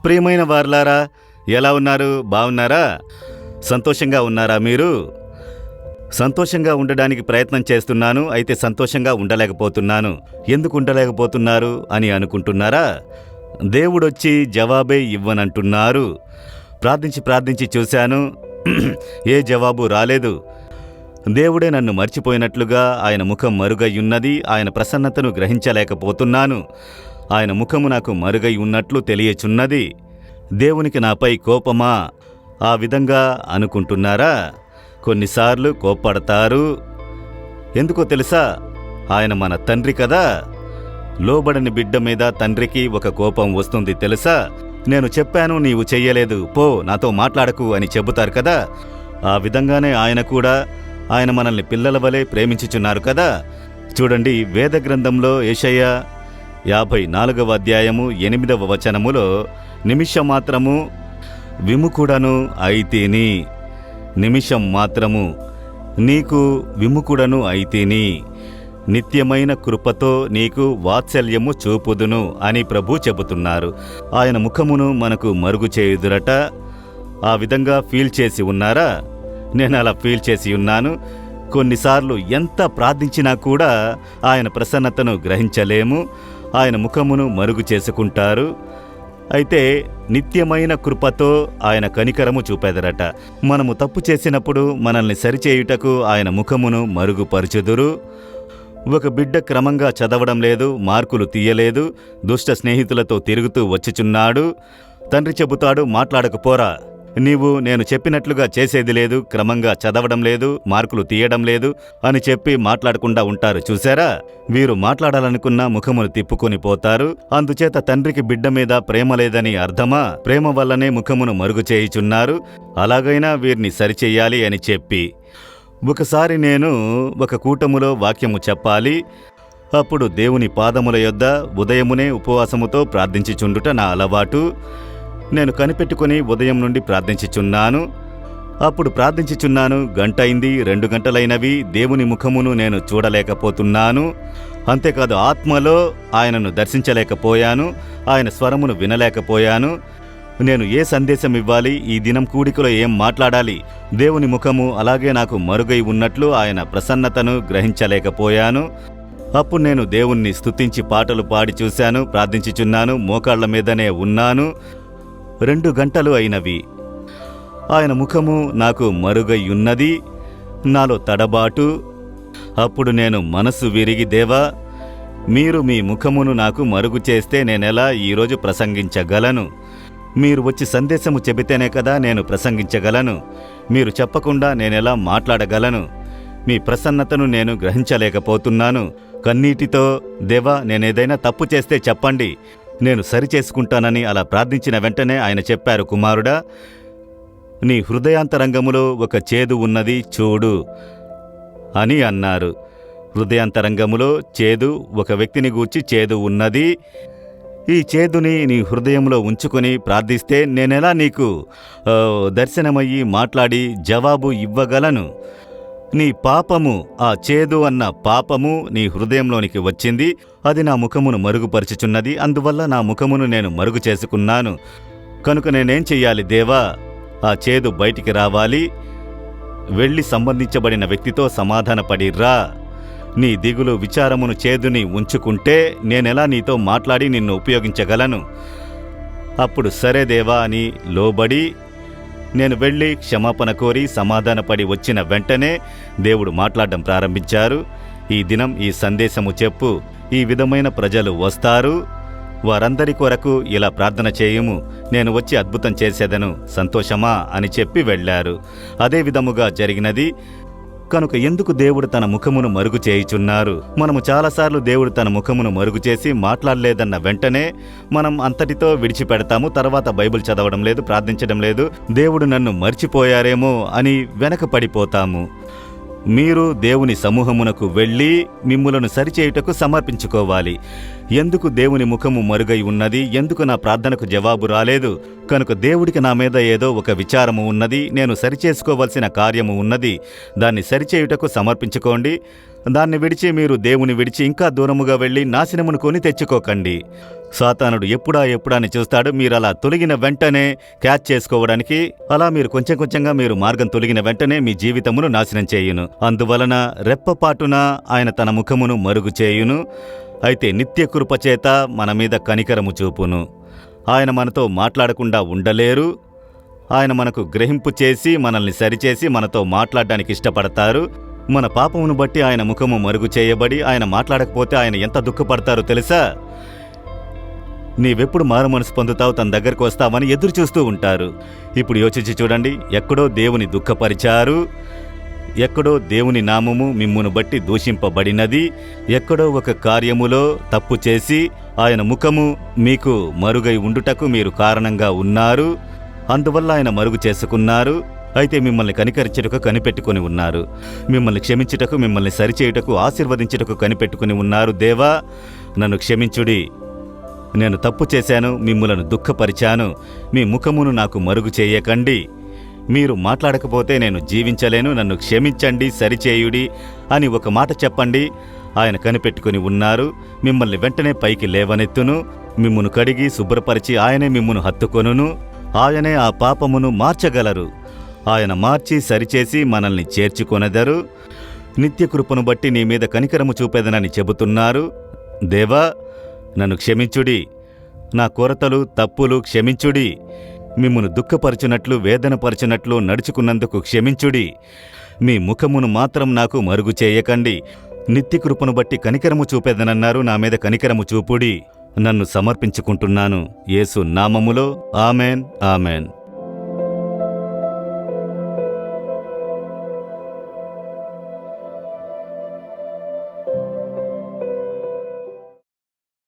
ప్రియమైన వారలారా, ఎలా ఉన్నారు? బాగున్నారా? సంతోషంగా ఉన్నారా మీరు? సంతోషంగా ఉండడానికి ప్రయత్నం చేస్తున్నాను, అయితే సంతోషంగా ఉండలేకపోతున్నాను. ఎందుకు ఉండలేకపోతున్నారు అని అనుకుంటున్నారా? దేవుడొచ్చి జవాబే ఇవ్వనంటున్నారు. ప్రార్థించి చూశాను, ఏ జవాబు రాలేదు. దేవుడే నన్ను మర్చిపోయినట్లుగా ఆయన ముఖం మరుగై ఉన్నది. ఆయన ప్రసన్నతను గ్రహించలేకపోతున్నాను. ఆయన ముఖము నాకు మరుగై ఉన్నట్లు తెలియచున్నది. దేవునికి నాపై కోపమా? ఆ విధంగా అనుకుంటున్నారా? కొన్నిసార్లు కోప్పడతారు. ఎందుకో తెలుసా? ఆయన మన తండ్రి కదా. లోబడని బిడ్డ మీద తండ్రికి ఒక కోపం వస్తుంది తెలుసా? నేను చెప్పాను, నీవు చెయ్యలేదు, పో, నాతో మాట్లాడకు అని చెబుతారు కదా. ఆ విధంగానే ఆయన కూడా, ఆయన మనల్ని పిల్లల వలె ప్రేమించుచున్నారు కదా. చూడండి, వేద గ్రంథంలో యెషయా 54వ అధ్యాయము 8వ వచనములో, నిమిషం మాత్రము విముఖుడను అయితిని, నిమిషం మాత్రము నీకు విముఖుడను అయితిని, నిత్యమైన కృపతో నీకు వాత్సల్యము చూపుదును అని ప్రభు చెబుతున్నారు. ఆయన ముఖమును మనకు మరుగు చేయుదురట. ఆ విధంగా ఫీల్ చేసి ఉన్నారా? నేను అలా ఫీల్ చేసి ఉన్నాను. కొన్నిసార్లు ఎంత ప్రార్థించినా కూడా ఆయన ప్రసన్నతను గ్రహించలేము. ఆయన ముఖమును మరుగు చేసుకుంటారు. అయితే నిత్యమైన కృపతో ఆయన కనికరము చూపెదరట. మనము తప్పు చేసినప్పుడు మనల్ని సరిచేయుటకు ఆయన ముఖమును మరుగుపరుచుదురు. ఒక బిడ్డ క్రమంగా చదవడం లేదు, మార్కులు తీయలేదు, దుష్ట స్నేహితులతో తిరుగుతూ వచ్చుచున్నాడు. తండ్రి చెబుతాడు, మాట్లాడకపోరా, నేను చెప్పినట్లుగా చేసేది లేదు, క్రమంగా చదవడం లేదు, మార్కులు తీయడం లేదు అని చెప్పి మాట్లాడకుండా ఉంటారు. చూశారా? వీరు మాట్లాడాలనుకున్న ముఖమును తిప్పుకొని పోతారు. అందుచేత తండ్రికి బిడ్డ మీద ప్రేమ లేదని అర్థమా? ప్రేమ వల్లనే ముఖమును మరుగు చేయుచున్నారు. అలాగైనా వీరిని సరిచెయ్యాలి అని చెప్పి. ఒకసారి నేను ఒక కూటములో వాక్యము చెప్పాలి. అప్పుడు దేవుని పాదముల యొద్ద ఉదయమునే ఉపవాసముతో ప్రార్థించుచుండుట నా అలవాటు. నేను కనిపెట్టుకుని ఉదయం నుండి ప్రార్థించుచున్నాను. అప్పుడు ప్రార్థించుచున్నాను, గంట అయింది, 2 గంటలైనవి, దేవుని ముఖమును నేను చూడలేకపోతున్నాను. అంతేకాదు, ఆత్మలో ఆయనను దర్శించలేకపోయాను, ఆయన స్వరమును వినలేకపోయాను. నేను ఏ సందేశం ఇవ్వాలి, ఈ దినం కూడికలో ఏం మాట్లాడాలి? దేవుని ముఖము అలాగే నాకు మరుగై ఉన్నట్లు ఆయన ప్రసన్నతను గ్రహించలేకపోయాను. అప్పుడు నేను దేవుణ్ణి స్తుతించి పాటలు పాడి చూశాను, ప్రార్థించుచున్నాను, మోకాళ్ల మీదనే ఉన్నాను. 2 గంటలు అయినవి. ఆయన ముఖము నాకు మరుగయ్యున్నది, నాలో తడబాటు. అప్పుడు నేను మనసు విరిగి, దేవా, మీరు మీ ముఖమును నాకు మరుగు చేస్తే నేనెలా ఈరోజు ప్రసంగించగలను? మీరు వచ్చి సందేశము చెబితేనే కదా నేను ప్రసంగించగలను. మీరు చెప్పకుండా నేనెలా మాట్లాడగలను? మీ ప్రసన్నతను నేను గ్రహించలేకపోతున్నాను. కన్నీటితో, దేవా, నేనేదైనా తప్పు చేస్తే చెప్పండి, నేను సరిచేసుకుంటానని అలా ప్రార్థించిన వెంటనే ఆయన చెప్పారు, కుమారుడా, నీ హృదయాంతరంగములో ఒక చేదు ఉన్నది చూడు అని అన్నారు. హృదయాంతరంగములో చేదు, ఒక వ్యక్తిని గూర్చి చేదు ఉన్నది. ఈ చేదుని నీ హృదయంలో ఉంచుకొని ప్రార్థిస్తే నేనెలా నీకు దర్శనమయ్యి మాట్లాడి జవాబు ఇవ్వగలను? నీ పాపము, ఆ చేదు అన్న పాపము నీ హృదయంలోనికి వచ్చింది. అది నా ముఖమును మరుగుపరుచుచున్నది. అందువల్ల నా ముఖమును నేను మరుగు చేసుకున్నాను. కనుక నేనేం చెయ్యాలి దేవా? ఆ చేదు బయటికి రావాలి. వెళ్ళి సంబంధించబడిన వ్యక్తితో సమాధానపడిర్రా. నీ దిగులు, విచారమును, చేదుని ఉంచుకుంటే నేనెలా నీతో మాట్లాడి నిన్ను ఉపయోగించగలను? అప్పుడు సరే దేవా అని లోబడి నేను వెళ్ళి క్షమాపణ కోరి సమాధానపడి వచ్చిన వెంటనే దేవుడు మాట్లాడడం ప్రారంభించారు. ఈ దినం ఈ సందేశము చెప్పు, ఈ విధమైన ప్రజలు వస్తారు, వారందరి కొరకు ఇలా ప్రార్థన చేయుము, నేను వచ్చి అద్భుతం చేసేదను, సంతోషమా అని చెప్పి వెళ్ళారు. అదే విధముగా జరిగినది. కనుక ఎందుకు దేవుడు తన ముఖమును మరుగు చేయుచున్నారు? మనము చాలాసార్లు దేవుడు తన ముఖమును మరుగు చేసి మాట్లాడలేదన్న వెంటనే మనం అంతటితో విడిచిపెడతాము. తర్వాత బైబిల్ చదవడం లేదు, ప్రార్థించడం లేదు, దేవుడు నన్ను మర్చిపోయారేమో అని వెనక పడిపోతాము. మీరు దేవుని సమూహమునకు వెళ్ళి మిమ్ములను సరిచేయుటకు సమర్పించుకోవాలి. ఎందుకు దేవుని ముఖము మరుగై ఉన్నది? ఎందుకు నా ప్రార్థనకు జవాబు రాలేదు? కనుక దేవుడికి నా మీద ఏదో ఒక విచారము ఉన్నది, నేను సరిచేసుకోవలసిన కార్యము ఉన్నది. దాన్ని సరిచేయుటకు సమర్పించుకోండి. దాన్ని విడిచి మీరు దేవుని విడిచి ఇంకా దూరముగా వెళ్ళి నాశనమును కొని తెచ్చుకోకండి. సాతానుడు ఎప్పుడా అని చూస్తాడు. మీరు అలా తొలగిన వెంటనే క్యాచ్ చేసుకోవడానికి, అలా మీరు కొంచెం కొంచెంగా మీరు మార్గం తొలగిన వెంటనే మీ జీవితమును నాశనం చేయును. అందువలన రెప్పపాటున ఆయన తన ముఖమును మరుగు చేయును. అయితే నిత్య కృపచేత మన మీద కనికరము చూపును. ఆయన మనతో మాట్లాడకుండా ఉండలేరు. ఆయన మనకు గ్రహింపు చేసి మనల్ని సరిచేసి మనతో మాట్లాడడానికి ఇష్టపడతారు. మన పాపమును బట్టి ఆయన ముఖము మరుగు చేయబడి ఆయన మాట్లాడకపోతే ఆయన ఎంత దుఃఖపడతారో తెలుసా? నీవెప్పుడు మారు మనసు పొందుతావు, తన దగ్గరకు వస్తావని ఎదురు చూస్తూ ఉంటారు. ఇప్పుడు యోచించి చూడండి, ఎక్కడో దేవుని దుఃఖపరిచారు, ఎక్కడో దేవుని నామము మిమ్మును బట్టి దూషింపబడినది, ఎక్కడో ఒక కార్యములో తప్పు చేసి ఆయన ముఖము మీకు మరుగై ఉండుటకు మీరు కారణంగా ఉన్నారు. అందువల్ల ఆయన మరుగు చేసుకున్నారు. అయితే మిమ్మల్ని కనికరించుటకు కనిపెట్టుకుని ఉన్నారు. మిమ్మల్ని క్షమించుటకు, మిమ్మల్ని సరిచేయుటకు, ఆశీర్వదించుటకు కనిపెట్టుకుని ఉన్నారు. దేవా, నన్ను క్షమించుడి, నేను తప్పు చేశాను, మిమ్ములను దుఃఖపరిచాను, మీ ముఖమును నాకు మరుగు చేయకండి, మీరు మాట్లాడకపోతే నేను జీవించలేను, నన్ను క్షమించండి, సరిచేయుడి అని ఒక మాట చెప్పండి. ఆయన కనిపెట్టుకుని ఉన్నారు. మిమ్మల్ని వెంటనే పైకి లేవనెత్తును, మిమ్మును కడిగి శుభ్రపరిచి ఆయనే మిమ్మును హత్తుకొనును. ఆయనే ఆ పాపమును మార్చగలరు. ఆయన మార్చి సరిచేసి మనల్ని చేర్చుకొనెదరు. నిత్య కృపను బట్టి నీ మీద కనికరము చూపేదనని చెబుతున్నారు. దేవా, నన్ను క్షమించుడి, నా కొరతలు తప్పులు క్షమించుడి, మిమ్మును దుఃఖపరచునట్లు వేదనపరచునట్లు నడుచుకున్నందుకు క్షమించుడి, మీ ముఖమును మాత్రం నాకు మరుగు చేయకండి. నిత్య కృపను బట్టి కనికరము చూపేదనన్నారు. నా మీద కనికరము చూపుడి. నన్ను సమర్పించుకుంటున్నాను యేసు నామములో. Amen, amen.